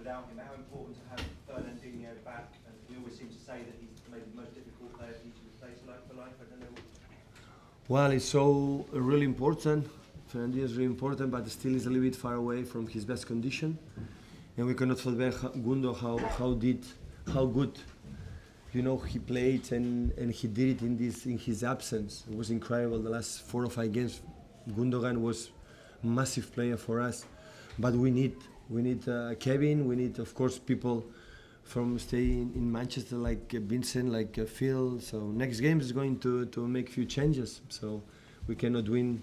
without him. How important to have Fernandinho back? And we always seem to say that he's maybe the most difficult player for you to replace like for life. I don't know. Well, it's so really important. Fernandinho is really important, but still is a little bit far away from his best condition. And we cannot forget Gundo how good, he played and he did it in his absence. It was incredible. The last 4 or 5 games, Gundogan was a massive player for us. But we need Kevin. We need, of course, people from staying in Manchester like Vincent, like Phil. So next game is going to make few changes. So we cannot win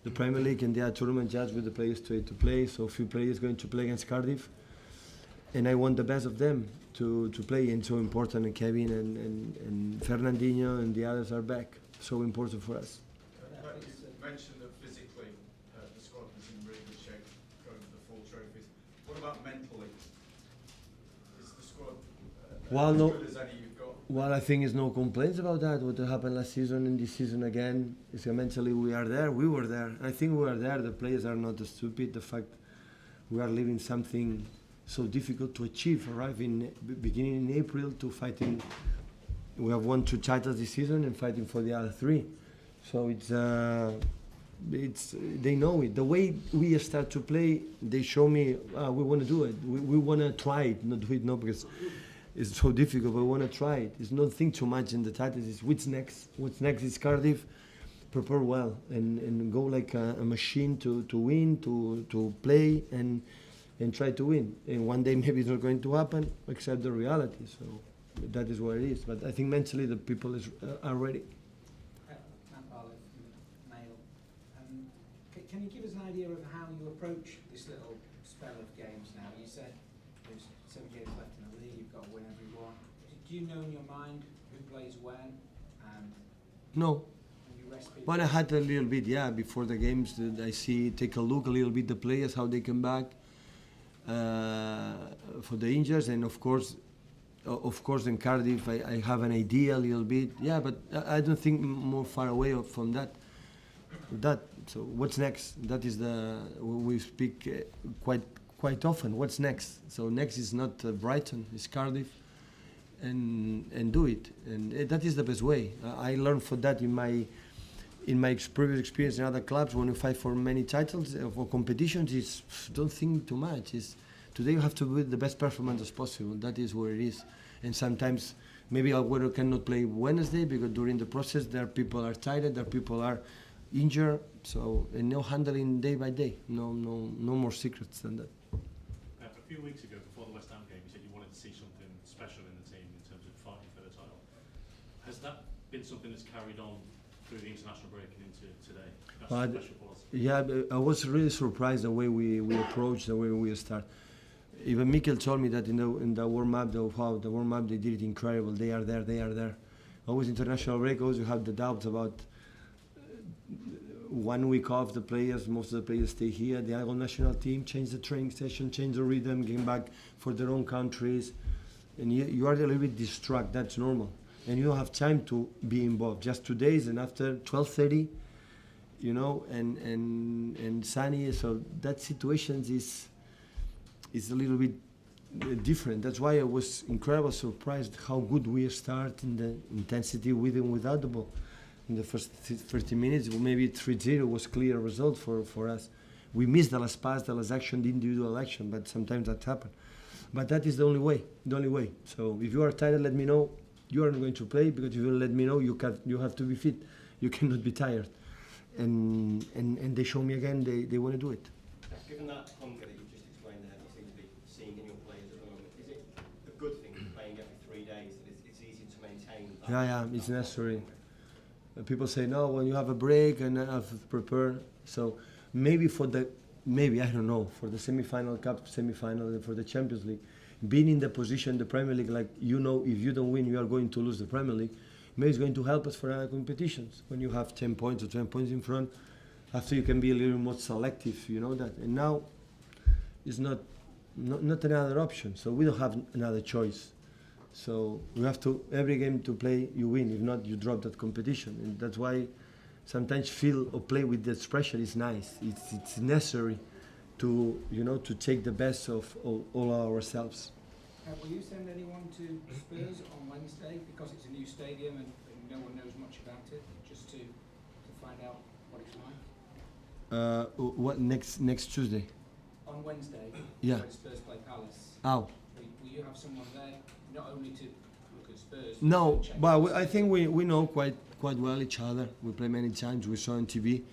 the Premier League and the tournament just with the players to play. So a few players going to play against Cardiff. And I want the best of them to play, and so important. And Kevin and Fernandinho and the others are back. So important for us. You mentioned that physically the squad was in really good shape going for the 4 trophies. What about mentally? Is the squad as good as any you've got? Well, I think there's no complaints about that. What happened last season and this season again is mentally we are there. We were there. I think we are there. The players are not stupid. The fact we are living something so difficult to achieve, arriving beginning in April to fighting. We have won 2 titles this season and fighting for the other 3. So it's they know it. The way we start to play, they show me we want to do it. We want to try it, not do it now because it's so difficult. But we want to try it. It's not think too much in the titles. It's what's next. What's next is Cardiff. Prepare well and go like a machine to win, to play and try to win. And one day maybe it's not going to happen, accept the reality. So that is what it is. But I think mentally the people are ready. Can you give us an idea of how you approach this little spell of games now? You said there's 7 games left in the league, you've got to win every one. Do you know in your mind who plays when? And No. you rest people? Well, I had a little bit, before the games. I take a look a little bit the players, how they come back for the injuries, and of course in Cardiff I have an idea a little bit. Yeah, but I don't think more far away from that. So what's next? That is we speak quite often. What's next? So next is not Brighton, it's Cardiff, and do it. And that is the best way. I learned for that in my previous experience in other clubs. When you fight for many titles or competitions, it's don't think too much. Today you have to do the best performance as possible. That is where it is. And sometimes maybe Aguero cannot play Wednesday because during the process there are people are tired, there are people are injured. So and no handling day by day. No more secrets than that. A few weeks ago, before the West Ham game, you said you wanted to see something special in the team in terms of fighting for the title. Has that been something that's carried on through the international break and into today? That's special for us. Yeah, I was really surprised the way we approached, the way we start. Even Mikel told me that in the warm-up, the warm-up they did it incredible. They are there. Always international break, always you have the doubts about 1 week off the players. Most of the players stay here. The Aragon national team change the training session, change the rhythm, getting back for their own countries. And you are a little bit distracted, that's normal. And you don't have time to be involved. Just 2 days and after 12:30, and sunny. So that situation is a little bit different. That's why I was incredibly surprised how good we start in the intensity with and without the ball. In the first 30 minutes, maybe 3-0 was clear result for us. We missed the last pass, the last action, the individual action, but sometimes that happens. But that is the only way. So if you are tired, let me know. You are not going to play because if you let me know, you have to be fit. You cannot be tired. And they show me again they want to do it. Given that hunger that you've just explained there, you seem to be seeing in your players at the moment, is it a good thing playing every 3 days that it's easy to maintain? Yeah, it's necessary. People say no when you have a break and have to prepare. So maybe I don't know, for the semi-final and for the Champions League, being in the position the Premier League, like if you don't win you are going to lose the Premier League. Maybe it's going to help us for other competitions. When you have 10 points or 20 points in front, after you can be a little more selective, you know that. And now it's not another option. So we don't have another choice. So we have to, every game to play, you win. If not, you drop that competition. And that's why sometimes feel or play with that pressure is nice. It's necessary to to take the best of all ourselves. Will you send anyone to Spurs on Wednesday, because it's a new stadium and no one knows much about it, just to find out what it's like? What next Tuesday? On Wednesday, Yeah. when Spurs play Palace, Oh. will you have someone there, not only to look at Spurs? but No, to check but out I think we know quite well each other. We play many times. We saw on TV.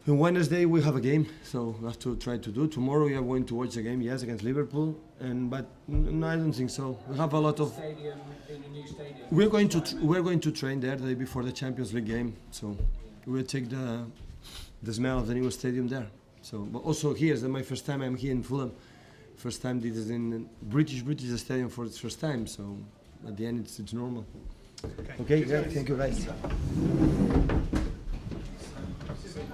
On Wednesday we have a game, so we have to try to do. Tomorrow we are going to watch a game, yes, against Liverpool, but no, I don't think so. We have a lot of. Stadium, in a new stadium. We're going to train there the day before the Champions League game, so we'll take the smell of the new stadium there. So, but also here is my first time. I'm here in Fulham. First time this is in British stadium for its first time. So at the end it's normal. Okay, great. Thank you guys.